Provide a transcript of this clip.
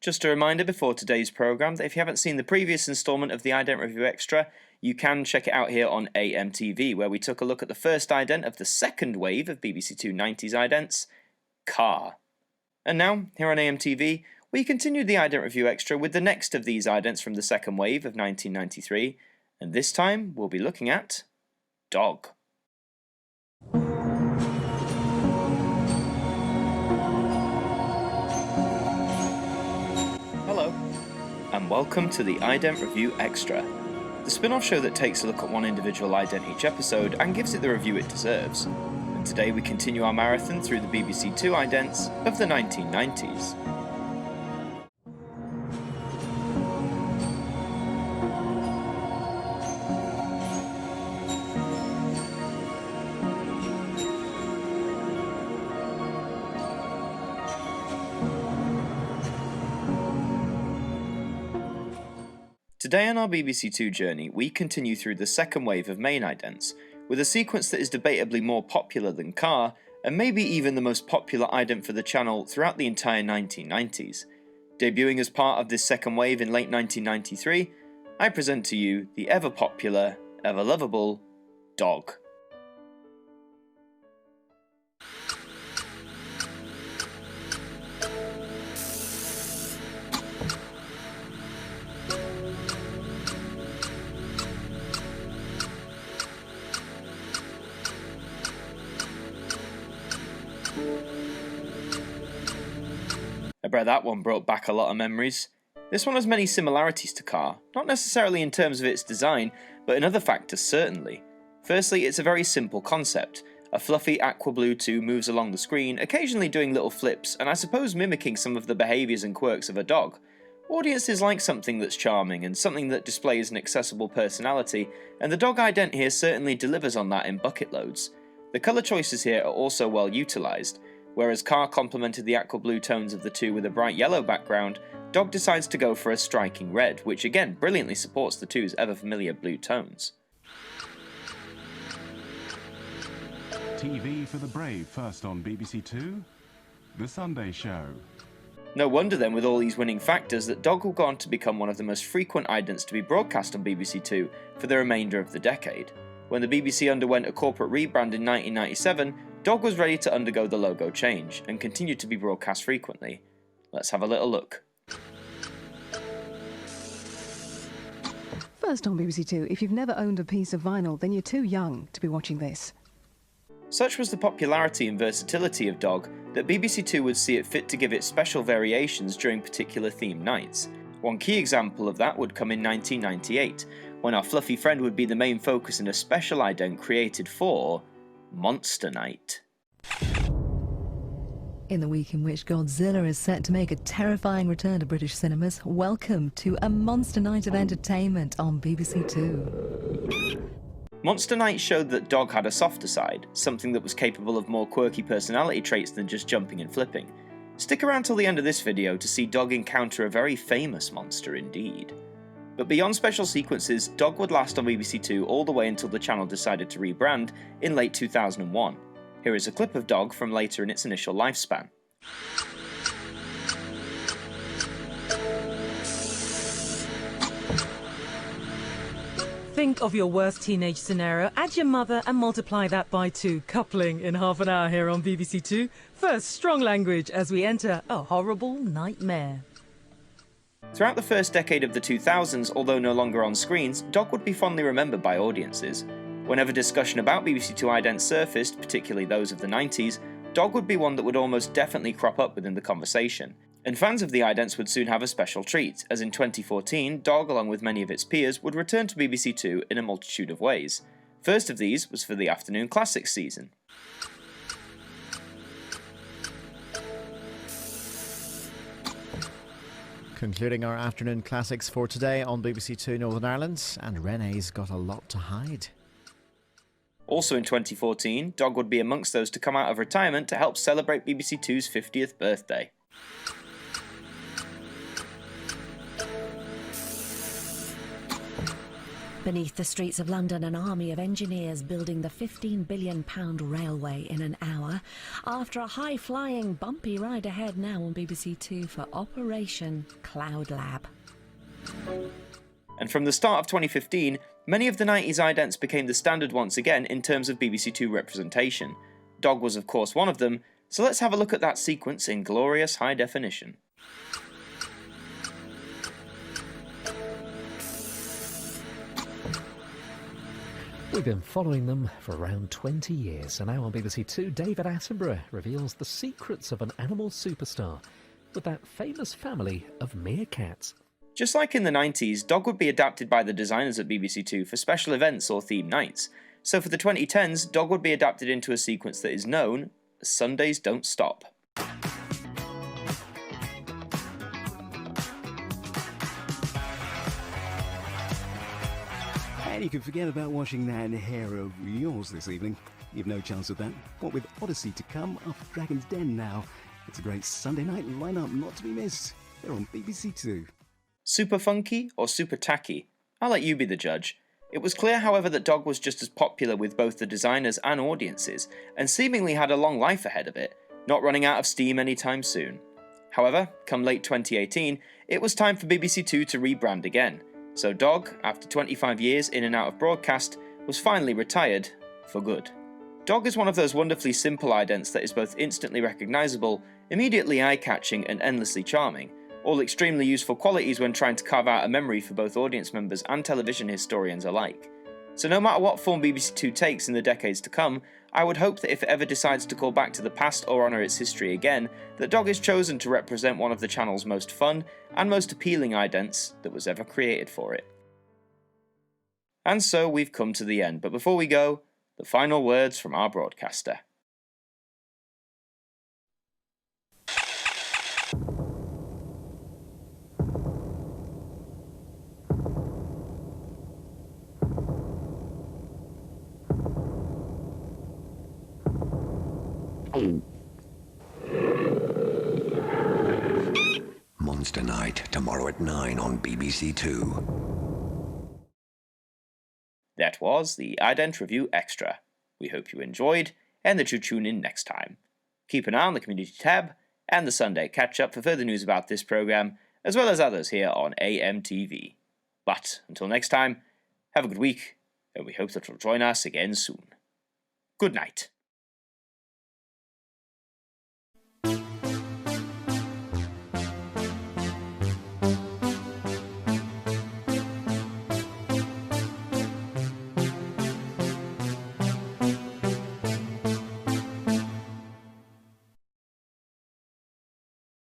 Just a reminder before today's programme that if you haven't seen the previous instalment of the Ident Review Extra, you can check it out here on AMTV, where we took a look at the first ident of the second wave of BBC2 90s idents, Car. And now, here on AMTV, we continue the Ident Review Extra with the next of these idents from the second wave of 1993, and this time we'll be looking at Dog. Hello, and welcome to the Ident Review Extra, the spin-off show that takes a look at one individual ident each episode and gives it the review it deserves. And today we continue our marathon through the BBC2 idents of the 1990s. Today on our BBC2 journey, we continue through the second wave of main idents, with a sequence that is debatably more popular than Car, and maybe even the most popular ident for the channel throughout the entire 1990s. Debuting as part of this second wave in late 1993, I present to you the ever-popular, ever-lovable Dog. I bet that one brought back a lot of memories. This one has many similarities to Car, not necessarily in terms of its design, but in other factors certainly. Firstly, it's a very simple concept. A fluffy aqua blue 2 moves along the screen, occasionally doing little flips, and I suppose mimicking some of the behaviours and quirks of a dog. Audiences like something that's charming and something that displays an accessible personality, and the dog ident here certainly delivers on that in bucket loads. The colour choices here are also well utilised. Whereas Car complemented the aqua blue tones of the two with a bright yellow background, Dog decides to go for a striking red, which again brilliantly supports the two's ever-familiar blue tones. TV for the brave first on BBC2, The Sunday Show. No wonder then, with all these winning factors, that Dog will go on to become one of the most frequent idents to be broadcast on BBC2 for the remainder of the decade. When the BBC underwent a corporate rebrand in 1997, Dog was ready to undergo the logo change, and continued to be broadcast frequently. Let's have a little look. First on BBC2, if you've never owned a piece of vinyl, then you're too young to be watching this. Such was the popularity and versatility of Dog that BBC2 would see it fit to give it special variations during particular theme nights. One key example of that would come in 1998, when our fluffy friend would be the main focus in a special ident created for Monster Night. In the week in which Godzilla is set to make a terrifying return to British cinemas, welcome to a Monster Night of entertainment on BBC2. Monster Night showed that Dog had a softer side, something that was capable of more quirky personality traits than just jumping and flipping. Stick around till the end of this video to see Dog encounter a very famous monster indeed. But beyond special sequences, Dog would last on BBC2 all the way until the channel decided to rebrand in late 2001. Here is a clip of Dog from later in its initial lifespan. Think of your worst teenage scenario, add your mother and multiply that by 2, coupling in half an hour here on BBC2. First, strong language as we enter a horrible nightmare. Throughout the first decade of the 2000s, although no longer on screens, Dog would be fondly remembered by audiences. Whenever discussion about BBC2 idents surfaced, particularly those of the 90s, Dog would be one that would almost definitely crop up within the conversation. And fans of the idents would soon have a special treat, as in 2014, Dog, along with many of its peers, would return to BBC2 in a multitude of ways. First of these was for the Afternoon Classics season. Concluding our afternoon classics for today on BBC2 Northern Ireland, and Renee's got a lot to hide. Also in 2014, Dog would be amongst those to come out of retirement to help celebrate BBC2's 50th birthday. Beneath the streets of London, an army of engineers building the £15 billion railway in an hour. After a high-flying, bumpy ride ahead now on BBC2 for Operation Cloud Lab. And from the start of 2015, many of the 90s idents became the standard once again in terms of BBC2 representation. Dog was of course one of them, so let's have a look at that sequence in glorious high definition. We've been following them for around 20 years, and now on BBC2, David Attenborough reveals the secrets of an animal superstar with that famous family of meerkats. Just like in the 90s, Dog would be adapted by the designers at BBC2 for special events or theme nights. So for the 2010s, Dog would be adapted into a sequence that is known as Sundays Don't Stop. And you can forget about washing that hair over yours this evening. You've no chance of that. What with Odyssey to come after Dragon's Den now. It's a great Sunday night lineup not to be missed. They're on BBC2. Super funky or super tacky? I'll let you be the judge. It was clear, however, that Dog was just as popular with both the designers and audiences, and seemingly had a long life ahead of it, not running out of steam anytime soon. However, come late 2018, it was time for BBC2 to rebrand again. So Dog, after 25 years in and out of broadcast, was finally retired for good. Dog is one of those wonderfully simple idents that is both instantly recognisable, immediately eye-catching and endlessly charming, all extremely useful qualities when trying to carve out a memory for both audience members and television historians alike. So no matter what form BBC2 takes in the decades to come, I would hope that if it ever decides to call back to the past or honour its history again, that Dog is chosen to represent one of the channel's most fun and most appealing idents that was ever created for it. And so we've come to the end, but before we go, the final words from our broadcaster. Monster Night, tomorrow at 9 on BBC2. That was the Ident Review Extra. We hope you enjoyed, and that you tune in next time. Keep an eye on the Community tab and the Sunday Catch-Up for further news about this programme, as well as others here on AMTV. But until next time, have a good week, and we hope that you'll join us again soon. Good night.